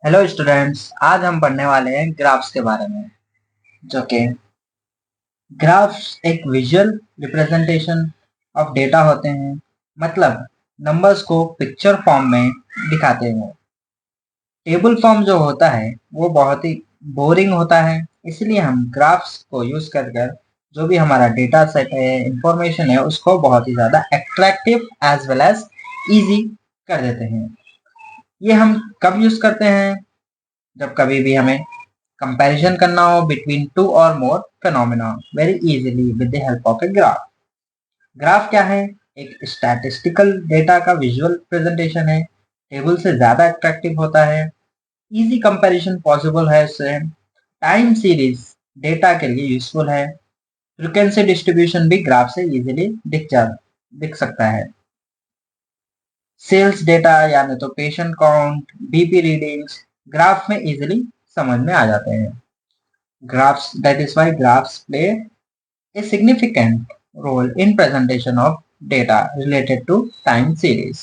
Hello students, आज हम पढ़ने वाले हैं ग्राफ्स के बारे में। जो कि ग्राफ्स एक विजुअल रिप्रेजेंटेशन ऑफ डेटा होते हैं। मतलब नंबर्स को पिक्चर फॉर्म में दिखाते हैं। टेबल फॉर्म जो होता है वो बहुत ही बोरिंग होता है, इसलिए हम ग्राफ्स को यूज कर कर जो भी हमारा डेटा सेट है, इंफॉर्मेशन है, उसको बहुत ही ज़्यादा attractive as well as easy कर देते हैं। ये हम कब यूज करते हैं? जब कभी भी हमें कंपैरिजन करना हो बिटवीन टू और more phenomena very easily with the help of a graph. Graph क्या है? एक स्टैटिस्टिकल डेटा का विजुअल प्रेजेंटेशन है। टेबल से ज्यादा अट्रैक्टिव होता है। इजी कंपैरिजन पॉसिबल है इससे। टाइम सीरीज डेटा के लिए यूजफुल है। फ्रीक्वेंसी डिस्ट्रीब्यूशन भी ग्राफ से इजीली दिख सकता है। सेल्स डेटा यानी तो patient count, BP readings graph में इजीली समझ में आ जाते हैं। Graphs, that is why graphs play a significant role in presentation of data related to time series.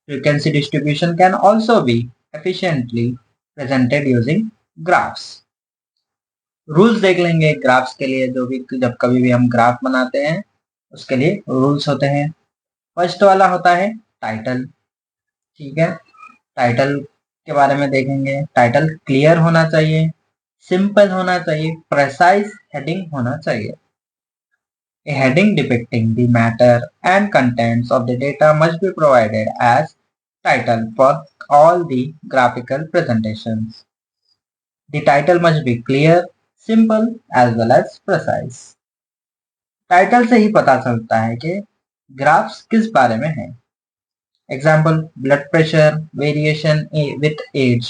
Frequency distribution can also be efficiently presented using graphs. Rules देख लेंगे graphs के लिए। जो भी जब कभी भी हम ग्राफ बनाते हैं उसके लिए रूल्स होते हैं। फर्स्ट वाला होता है टाइटल। ठीक है, टाइटल के बारे में देखेंगे। टाइटल क्लियर होना चाहिए, सिंपल होना चाहिए, प्रेसाइज हेडिंग होना चाहिए। A heading depicting the matter and contents of the data must be provided as title for all the graphical presentations. The title must be clear, simple as well as precise. Title से ही पता चलता है कि graphs किस बारे में है। Example, blood pressure variation with age,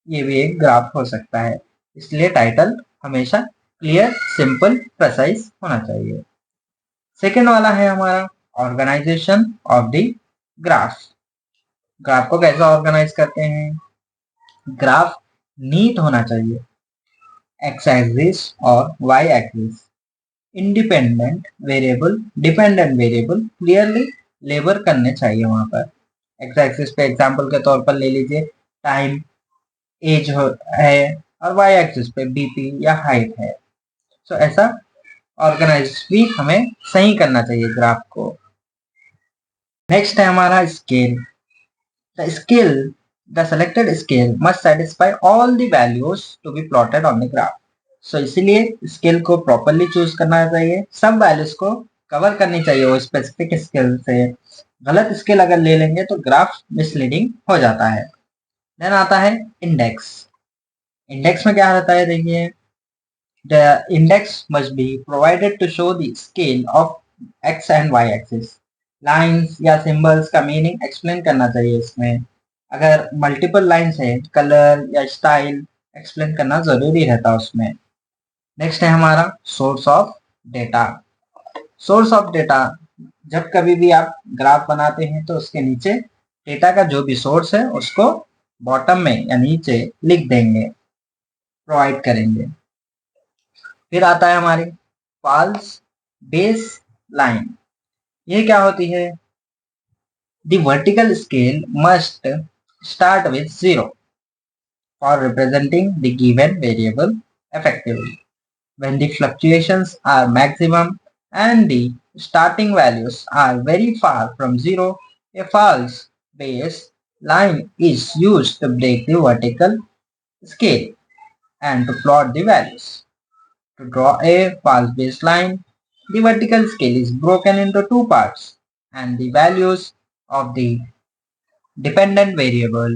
ये भी एक ग्राफ हो सकता है। इसलिए टाइटल हमेशा क्लियर, सिंपल, प्रेसाइज होना चाहिए। सेकेंड वाला है हमारा organisation of the graph. Graph को कैसे ऑर्गेनाइज करते हैं? ग्राफ नीट होना चाहिए। एक्स एक्सिस और Y axis, independent variable, dependent variable clearly label करने चाहिए वहां पर। एक्स एक्सिस पे एग्जांपल के तौर पर ले लीजिए टाइम, एज है, और वाई एक्सिस पे बीपी या हाइट है। सो ऐसा ऑर्गेनाइज भी हमें सही करना चाहिए ग्राफ को। नेक्स्ट है हमारा scale. The scale, the selected scale must satisfy all the values to be plotted on the graph. So इसीलिए स्केल को प्रॉपरली चूज करना चाहिए। सब वैल्यूज को कवर करनी चाहिए वो स्पेसिफिक स्केल से। गलत स्केल अगर ले लेंगे तो ग्राफ मिसलीडिंग हो जाता है। देन आता है इंडेक्स। इंडेक्स में क्या रहता है देखिए, the index must be provided to show the scale of X and Y axis. Lines या सिंबल्स का मीनिंग एक्सप्लेन करना चाहिए इसमें। अगर मल्टीपल लाइंस है, कलर या स्टाइल एक्सप्लेन करना जरूरी रहता है उसमें। नेक्स्ट है हमारा source of data. Source of data, जब कभी भी आप ग्राफ बनाते हैं तो उसके नीचे डेटा का जो भी सोर्स है उसको बॉटम में या नीचे लिख देंगे, प्रोवाइड करेंगे। फिर आता है हमारी फॉल्स बेस लाइन। ये क्या होती है? The vertical scale must start with 0 for representing the given variable effectively. When the fluctuations are maximum and the starting values are very far from 0, a false base line is used to break the vertical scale and to plot the values. To draw a false baseline, the vertical scale is broken into two parts and the values of the dependent variable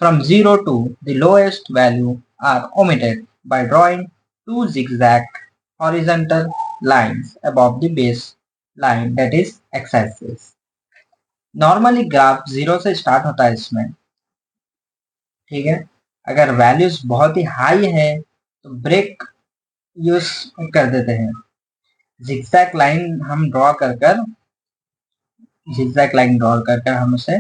from 0 to the lowest value are omitted by drawing two zigzag horizontal lines above the base line, that is x-axis. Normally graph 0 से start होता है इसमें। ठीक है, अगर values बहुत ही high है तो ब्रेक यूज कर देते हैं। जिगजैग लाइन हम ड्रॉ कर कर जिगजैग लाइन ड्रॉ कर कर हम उसे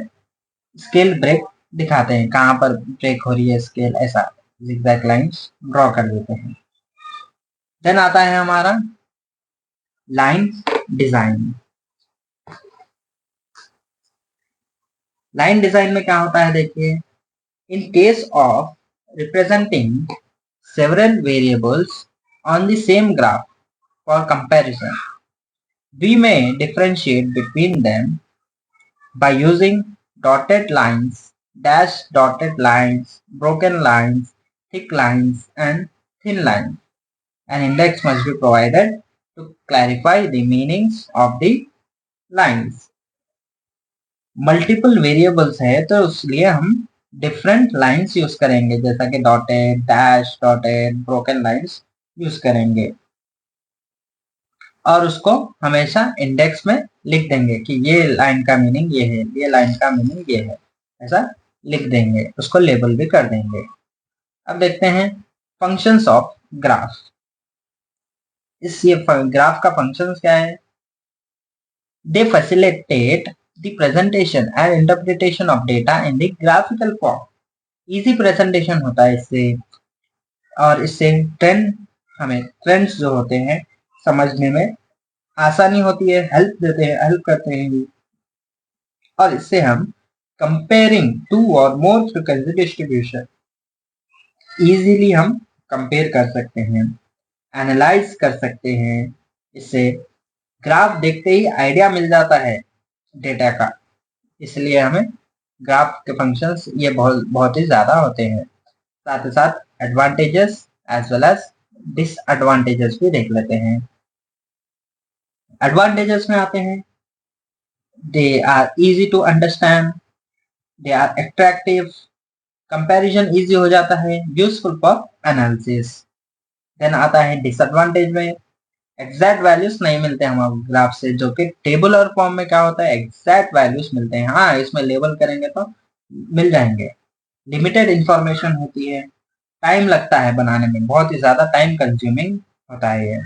स्केल ब्रेक दिखाते हैं, कहाँ पर ब्रेक हो रही है स्केल, ऐसा जिगजैग लाइंस ड्रॉ कर देते हैं। देन आता है हमारा लाइन डिजाइन। लाइन डिजाइन में क्या होता है देखिए, In case of representing several variables on the same graph for comparison, we may differentiate between them by using dotted lines, dashed dotted lines, broken lines, thick lines, and thin lines. An index must be provided to clarify the meanings of the lines. Multiple variables है तो इसलिए हम different lines use करेंगे, जैसा कि dotted, dash dotted, broken lines use करेंगे और उसको हमेशा इंडेक्स में लिख देंगे कि ये लाइन का मीनिंग ये है, ये लाइन का मीनिंग ये है, ऐसा लिख देंगे, उसको लेबल भी कर देंगे। अब देखते हैं फंक्शंस ऑफ ग्राफ। ये ग्राफ का फंक्शंस क्या है? They facilitate the presentation and interpretation of data in the graphical form. Easy presentation होता है इससे, और इससे हमें ट्रेंड्स जो होते हैं समझने में आसानी होती है, हेल्प करते हैं। और इससे हम कंपेयरिंग टू और मोर फ्रीक्वेंसी डिस्ट्रीब्यूशन इजीली हम कंपेयर कर सकते हैं, एनालाइज कर सकते हैं। इससे ग्राफ देखते ही आइडिया मिल जाता है डेटा का, इसलिए हमें ग्राफ के फंक्शंस ये बहुत ही ज्यादा होते हैं। साथ ही साथ advantages as well as disadvantages भी देख लेते हैं। एडवांटेजेस में आते हैं, they are easy to understand, they are attractive, comparison easy हो जाता है, यूजफुल फॉर एनालिसिस। देन आता है डिसएडवांटेज में, एग्जैक्ट वैल्यूज नहीं मिलते हमारे ग्राफ से, जो कि टेबल और फॉर्म में क्या होता है, एग्जैक्ट वैल्यूज मिलते हैं। हाँ, इसमें लेबल करेंगे तो मिल जाएंगे। लिमिटेड इंफॉर्मेशन होती है, टाइम लगता है बनाने में, बहुत ही ज्यादा टाइम कंज्यूमिंग होता है ये।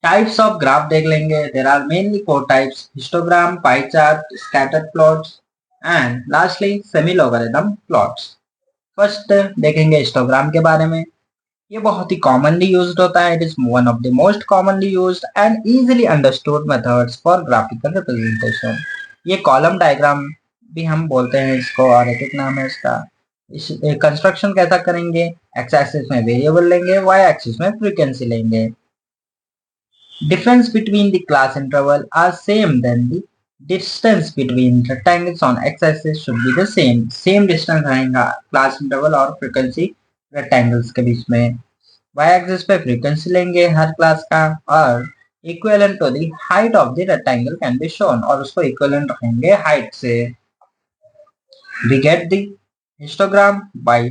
टाइप्स ऑफ ग्राफ देख लेंगे। There are mainly 4 types: histogram, pie chart, scatter plots and lastly semi logarithm plots. First देखेंगे हिस्टोग्राम के बारे में। ये बहुत ही कॉमनली यूज्ड होता है। It is one of the most commonly used and easily understood methods for graphical representation. ये column diagram भी हम बोलते हैं इसको, और एक नाम है इसका। इस कंस्ट्रक्शन कैसा करेंगे, एक्स एक्सिस में वेरिएबल लेंगे, वाई एक्सिस में फ्रीक्वेंसी लेंगे। Difference between the class interval are same then the distance between rectangles on X axis should be the same. Same distance रहेगा क्लास इंटरवल और फ्रीक्वेंसी रेक्टेंगल्स के बीच में। Y axis पे frequency लेंगे हर class का, और equivalent to the height of the rectangle can be shown, और उसको इक्विवेलेंट रखेंगे हाइट से। We get the histogram by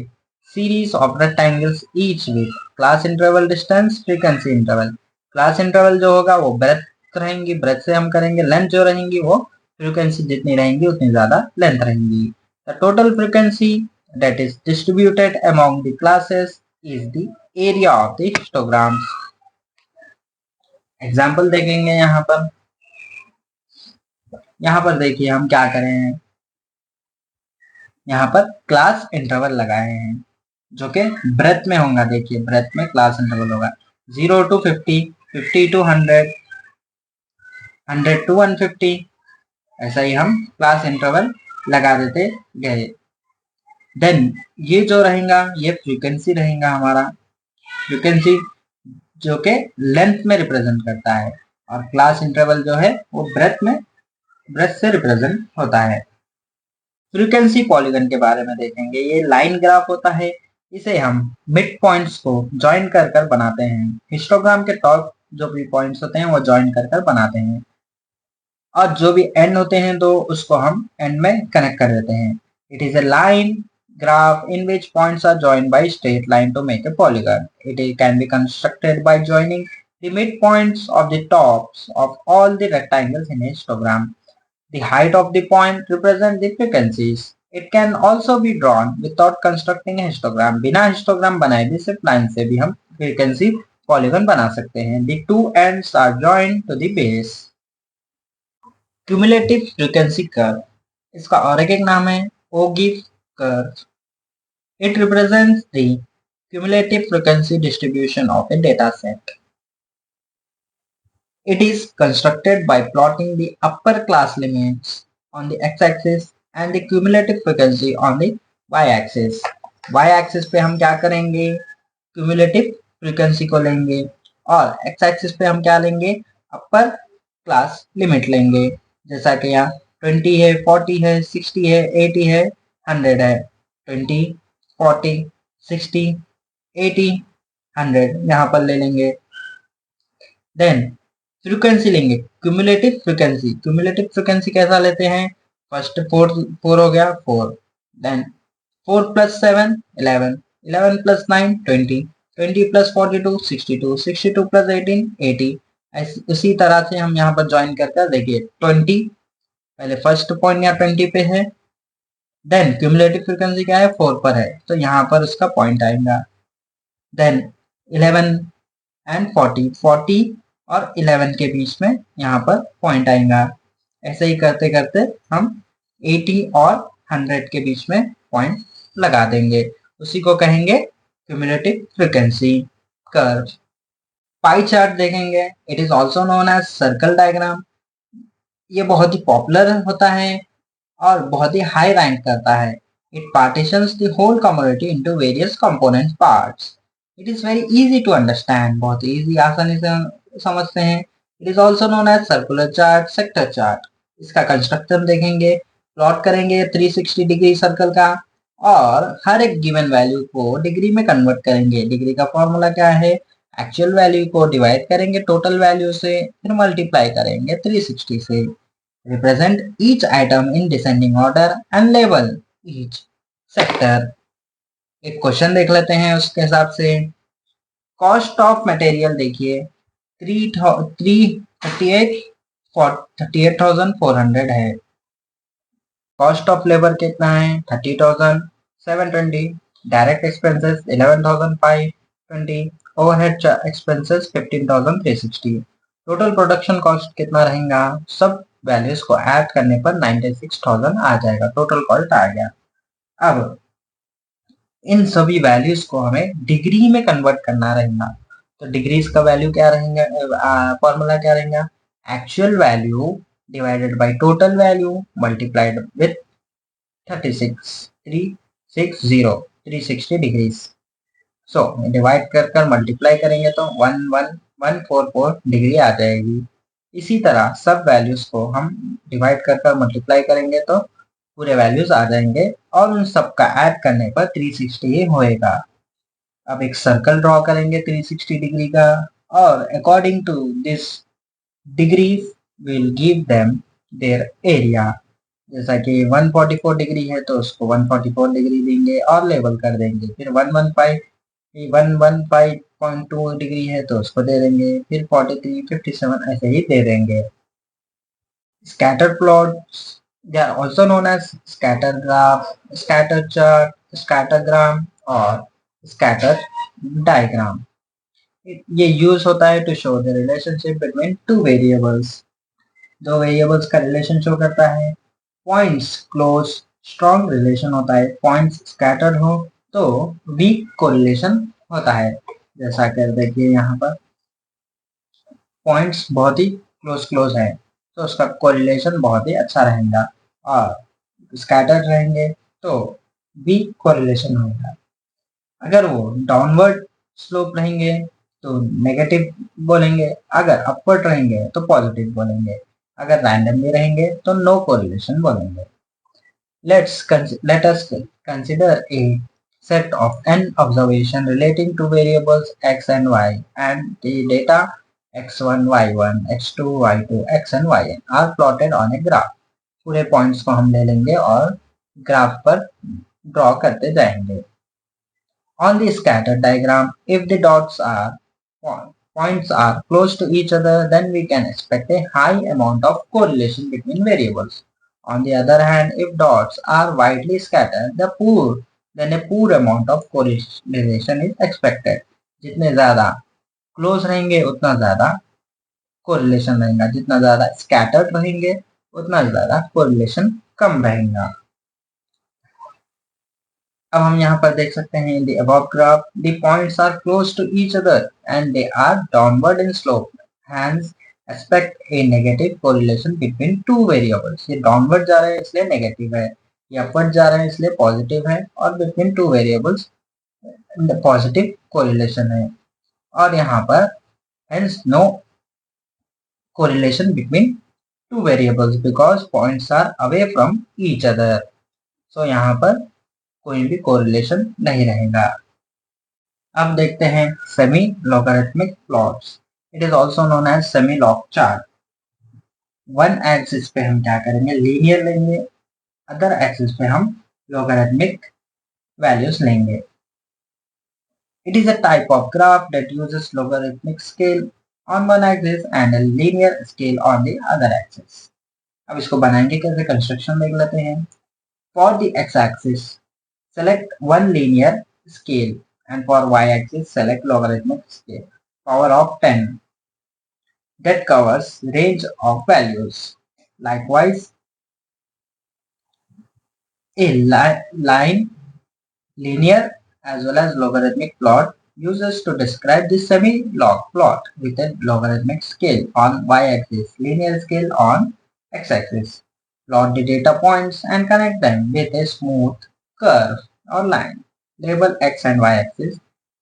series of rectangles each with class interval, distance, frequency interval. Class interval जो होगा वो ब्रेथ रहेंगी, ब्रेथ से हम करेंगे। लेंथ जो रहेंगी वो फ्रीक्वेंसी जितनी रहेंगी उतनी ज्यादा लेंथ रहेंगी। The total frequency that is distributed among the classes is the area of the histograms. Example देखेंगे यहाँ पर देखिए हम क्या करें हैं। यहाँ पर क्लास इंटरवल लगाए हैं जो कि ब्रेथ में होगा। देखिए ब्रेथ में क्लास इंटरवल होगा 0 to 50, 50 to 100, 100 to 150। ऐसा ही हम क्लास इंटरवल लगा देते गए। देन ये जो रहेगा ये फ्रीक्वेंसी रहेगा हमारा, फ्रीक्वेंसी जो कि लेंथ में रिप्रेजेंट करता है, और क्लास इंटरवल जो है वो ब्रेथ से रिप्रेजेंट होता है। फ्रीक्वेंसी पॉलीगन के बारे में देखेंगे। ये लाइन ग्राफ होता है, इसे हम मिड पॉइंट्स को ज्वाइन कर बनाते हैं। हिस्टोग्राम के टॉप जो भी पॉइंट्स होते हैं वो ज्वाइन कर बनाते हैं, और जो भी एंड होते हैं तो उसको हम एंड में कनेक्ट कर देते हैं। It is a line graph in which points are joined by straight line to make a polygon. It can be constructed by joining the midpoints of the tops of all the rectangles in a histogram. The height of the point represents the frequencies. It can also be drawn without constructing a histogram. बिना histogram बनाए भी सिर्फ line से भी हम frequency polygon बना सकते हैं। The two ends are joined to the base. Cumulative frequency curve, इसका और एक नाम है Ogive curve. It represents the cumulative frequency distribution of a data set. It is constructed by plotting the upper class limits on the x-axis and the cumulative frequency on the Y axis. Y axis पे हम क्या करेंगे, cumulative frequency को लेंगे, और x axis पे हम क्या लेंगे, अपर क्लास लिमिट लेंगे। जैसा कि यहाँ 20 है, 40 है, 60 है, 80 है, 100 है। 20, 40, 60, 80, 100 यहाँ पर ले लेंगे। देन फ्रीक्वेंसी लेंगे, क्यूमुलेटिव फ्रीक्वेंसी। क्यूमुलेटिव फ्रीक्वेंसी कैसा लेते हैं, फर्स्ट फोर हो गया 4, then 4 plus 7 11, 11 plus 9 20, 20 plus 42 62, 62 plus 18 80। उसी तरह से हम यहाँ पर ज्वाइन करते देखिए 20 पहले फर्स्ट पॉइंट यहाँ 20 पे है, देन क्यूमुलेटिव फ्रीक्वेंसी क्या है 4 पर है, तो यहाँ पर उसका पॉइंट आएगा। देन 11 एंड 40, 40 और 11 के बीच में यहाँ पर पॉइंट आएगा। ऐसे ही करते करते हम 80 और 100 के बीच में पॉइंट लगा देंगे, उसी को कहेंगे cumulative frequency curve. Pie chart देखेंगे, it is also known as circle diagram. ये बहुत ही पॉपुलर होता है और बहुत ही हाई रैंक करता है। It partitions the whole community into various component parts. It is very easy to understand, बहुत इजी, आसानी से समझते हैं। It is also known as circular chart, sector chart. इसका कंस्ट्रक्शन देखेंगे, प्लॉट करेंगे 360 डिग्री सर्कल का, और हर एक गिवन वैल्यू को डिग्री में कन्वर्ट करेंगे। डिग्री का फॉर्मूला क्या है, एक्चुअल वैल्यू को डिवाइड करेंगे टोटल वैल्यू से, फिर मल्टीप्लाई करेंगे 360 से। Represent each item in descending order and label each sector। एक क्वेश्चन देख लेते हैं उसके हिसाब से। कॉस्ट ऑफ मटेरियल देखिए 38,400 है। कॉस्ट ऑफ लेबर कितना है 30,720। Direct expenses 11,520। Overhead expenses 15,360। Total production cost कितना रहेगा, सब वैल्यूज को ऐड करने पर 96,000 आ जाएगा, टोटल कॉस्ट आ गया। अब इन सभी वैल्यूज को हमें डिग्री में कन्वर्ट करना रहेगा, तो डिग्रीज का वैल्यू क्या रहेगा, फॉर्मूला क्या रहेगा, actual value divided by total value multiplied with 360 degrees. So divide कर मल्टीप्लाई करेंगे तो 11,144 डिग्री आ जाएगी। इसी तरह सब वैल्यूज को हम डिवाइड कर मल्टीप्लाई करेंगे तो पूरे वैल्यूज आ जाएंगे, और उन सब का ऐड करने पर 360 ही होएगा। अब एक सर्कल ड्रॉ करेंगे 360 डिग्री का, और according to this degree will give them their area. जैसा कि 144 डिग्री है तो उसको 144 डिग्री देंगे और लेबल कर देंगे। फिर 115.2 डिग्री है तो उसको दे देंगे, फिर 43, 57 ऐसे ही दे देंगे। Scatter plots, they are also known as scatter graph, scatter chart, scattergram और scatter diagram। ये यूज होता है to show the relationship between two variables. दो वेरिएबल्स का रिलेशन शो करता है। पॉइंट्स क्लोज स्ट्रॉन्ग रिलेशन होता है, पॉइंट्स स्कैटर्ड हो तो वीक कोरिलेशन होता है। जैसा कि देखिए यहाँ पर पॉइंट्स बहुत ही क्लोज है तो उसका कोरिलेशन बहुत ही अच्छा रहेगा, और स्कैटर्ड रहेंगे तो वीक कोरिलेशन होगा। अगर वो डाउनवर्ड स्लोप रहेंगे तो नेगेटिव बोलेंगे, अगर अपवर्ड रहेंगे तो पॉजिटिव बोलेंगे, अगर रैंडमली रहेंगे तो नो कोरिलेशन बोलेंगे। Let us consider a set of n observation relating to variables x and y, and the data x1, y1, x2, y2, x and yn are plotted on a graph। पूरे points को हम ले लेंगे और graph पर draw करते जाएंगे। On the scatter diagram, if the points are close to each other, then we can expect a high amount of correlation between variables. On the other hand, if dots are widely scattered, then a poor amount of correlation is expected। जितने ज़्यादा close रहेंगे उतना ज़्यादा correlation रहेगा, जितना ज़्यादा scattered रहेंगे उतना ज़्यादा कोरिलेशन कम रहेगा। अब हम यहाँ पर देख सकते हैं in the above graph the points are close to each other and they are downward in slope, hence expect a negative correlation between two variables। ये downward जा रहा है इसलिए नेगेटिव है, ये अपवर्ड जा रहे हैं इसलिए पॉजिटिव है, और between two variables positive correlation है, और यहाँ पर hence no correlation between two variables because points are away from each other. So यहाँ पर कोई भी कोरिलेशन नहीं रहेगा। अब देखते हैं semi logarithmic plots. It is also known as semi log chart. One axis पे हम क्या करेंगे, लीनियर लेंगे, अदर एक्सिस पे हम लॉगरिथमिक वैल्यूज लेंगे। It is a type of graph that uses logarithmic scale on one axis and a linear scale on the other axis. अब इसको बनाएंगे कैसे, कंस्ट्रक्शन देख लेते हैं। For the x-axis, select one linear scale and for y-axis select logarithmic scale. Power of 10 that covers range of values. Likewise, a line linear as well as logarithmic plot uses to describe the semi-log plot with a logarithmic scale on y-axis, linear scale on x-axis. Plot the data points and connect them with a smooth curve or line. Label x and y-axis,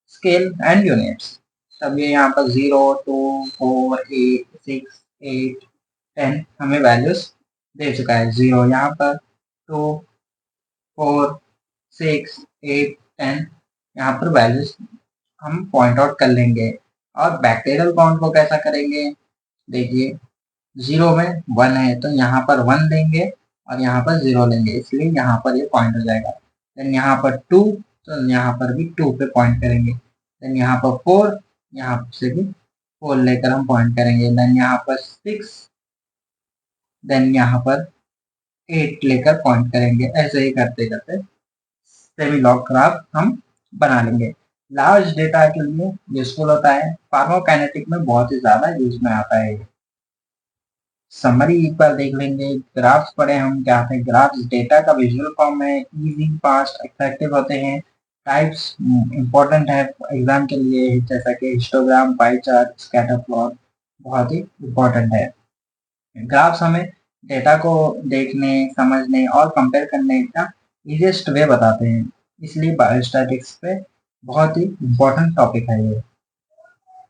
scale and units. तब ये यहाँ पर 0, 2, 4, 8, 6, 8, 10 हमें values दे चुका है। 0 यहाँ पर, 2, 4, 6, 8, 10 यहाँ पर वैल्यूज हम पॉइंट आउट कर लेंगे। और बैक्टीरियल काउंट को कैसा करेंगे, देखिए 0 में 1 है तो यहाँ पर 1 लेंगे और यहाँ पर 0 लेंगे, इसलिए यहाँ पर ये पॉइंट हो जाएगा। देन यहाँ पर 2 तो यहाँ पर भी 2 पे पॉइंट करेंगे। देन यहाँ पर 4, यहाँ से भी 4 लेकर हम पॉइंट करेंगे। देन यहाँ पर 6, देन यहाँ पर 8 लेकर पॉइंट करेंगे। ऐसे ही करते करते सेमी लॉग ग्राफ हम बना लेंगे। लार्ज डेटा के लिए यूजफुल होता है, फार्माकोकाइनेटिक में बहुत ही ज्यादा यूज में आता है। समरी एक बार देख लेंगे। ग्राफ्स पढ़े हम क्या थे, ग्राफ्स डेटा का विजुअल फॉर्म है, इजी, फास्ट, अट्रैक्टिव होते हैं। टाइप्स इंपॉर्टेंट है एग्जाम के लिए, जैसा कि histogram, pie chart, scatter plot बहुत ही इंपॉर्टेंट है। ग्राफ्स हमें डेटा को देखने, समझने और कंपेयर करने का इजीएस्ट वे बताते हैं, इसलिए बायोस्टैटिक्स पे बहुत ही इंपॉर्टेंट टॉपिक है ये।